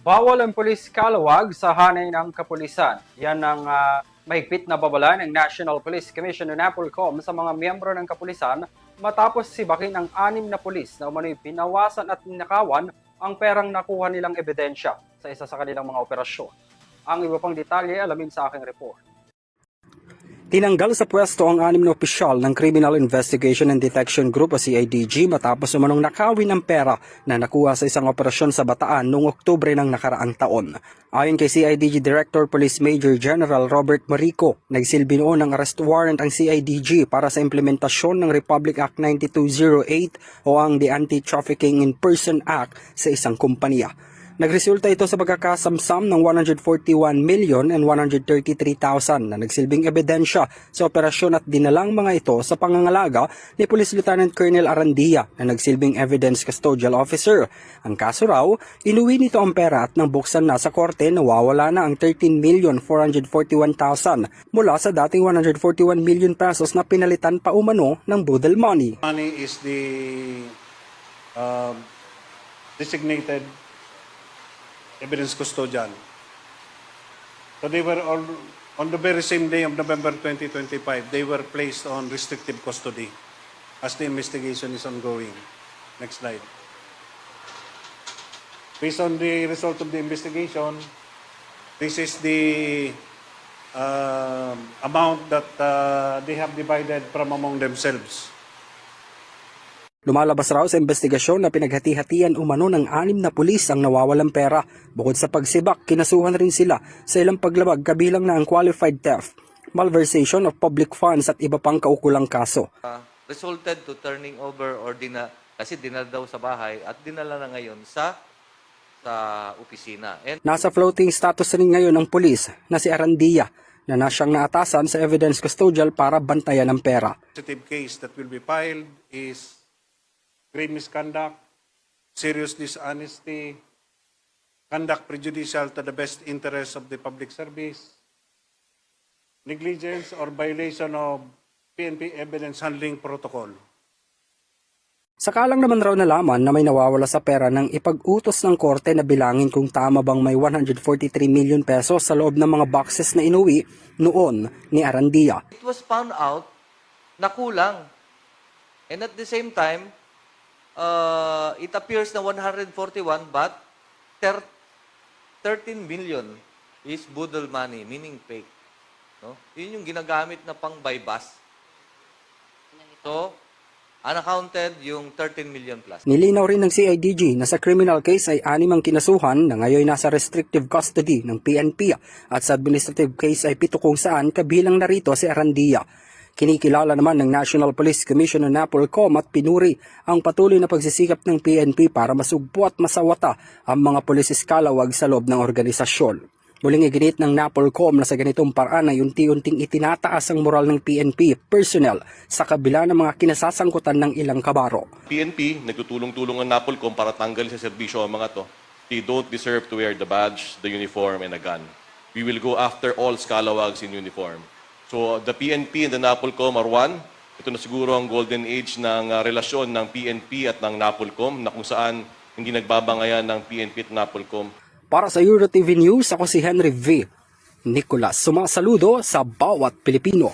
Bawal ang pulis kalawag sa hanay ng kapulisan. Yan ang mahigpit na babala ng National Police Commission o NAPOLCOM sa mga miyembro ng kapulisan matapos sibakin ang 6 na pulis na umano'y pinawasan at ninakawan ang perang nakuha nilang ebidensya sa isa sa kanilang mga operasyon. Ang iba pang detalye alamin sa aking report. Tinanggal sa pwesto ang 6 na opisyal ng Criminal Investigation and Detection Group o CIDG matapos umanong nakawin ang pera na nakuha sa isang operasyon sa Bataan noong Oktubre ng nakaraang taon. Ayon kay CIDG Director Police Major General Robert Marico, nagsilbi noon ng arrest warrant ang CIDG para sa implementasyon ng Republic Act 9208 o ang The Anti-Trafficking in Person Act sa isang kumpanya. Nagresulta ito sa pagkakasamsam ng 141,133,000 na nagsilbing ebidensya sa operasyon at dinalang mga ito sa pangangalaga ni Police Lieutenant Colonel Arandia na nagsilbing Evidence Custodial Officer. Ang kaso raw, inuwi nito ang pera at nang buksan na sa korte nawawala na ang 13,441,000 mula sa dating 141 million pesos na pinalitan pa umano ng boodle money. Money is the designated evidence custodian. So they were all, on the very same day of November 2025, they were placed on restrictive custody as the investigation is ongoing. Next slide. Based on the result of the investigation, this is the amount that they have divided from among themselves. Lumalabas raw sa investigasyon na pinaghati-hatian umano ng 6 na pulis ang nawawalang pera. Bukod sa pagsibak, kinasuhan rin sila sa ilang paglabag kabilang na ang qualified theft, malversation of public funds at iba pang kaukulang kaso. Resulted to turning over or kasi dinala daw sa bahay at dinala na ngayon sa opisina. And Nasa floating status rin ngayon ng pulis na si Arandia na nasyang naatasan sa evidence custodial para bantayan ang pera. The case that will be filed is grave misconduct, serious dishonesty, conduct prejudicial to the best interest of the public service, negligence or violation of PNP evidence handling protocol. Sakalang naman raw nalaman na may nawawala sa pera nang ipag-utos ng korte na bilangin kung tama bang may 143 million pesos sa loob ng mga boxes na inuwi noon ni Arandia. it was found out na kulang. And at the same time, it appears na 141 but 13 million is boodle money, meaning fake. No? Yun yung ginagamit na pang buy bus. So, unaccounted yung 13 million plus. Nilinaw rin ng CIDG na sa criminal case ay 6 ang kinasuhan na ngayon nasa restrictive custody ng PNP at sa administrative case ay 7 kung saan kabilang narito si Arandia. Kinikilala naman ng National Police Commission o NAPOLCOM at pinuri ang patuloy na pagsisikap ng PNP para masugpo at masawata ang mga pulisis kalawag sa loob ng organisasyon. Muling iginit ng NAPOLCOM na sa ganitong paraan ay unti-unting itinataas ang moral ng PNP personnel sa kabila ng mga kinasasangkutan ng ilang kabaro. PNP, nagtutulong-tulong ang NAPOLCOM para tanggalin sa serbisyo ang mga to. They don't deserve to wear the badge, the uniform, and a gun. We will go after all scalawags in uniform. So the PNP and the NAPOLCOM are one. Ito na siguro ang golden age ng relasyon ng PNP at ng NAPOLCOM na kung saan hindi nagbabangayan ng PNP at NAPOLCOM. Para sa EuroTV News, ako si Henry V. Nicolas, sumasaludo sa bawat Pilipino.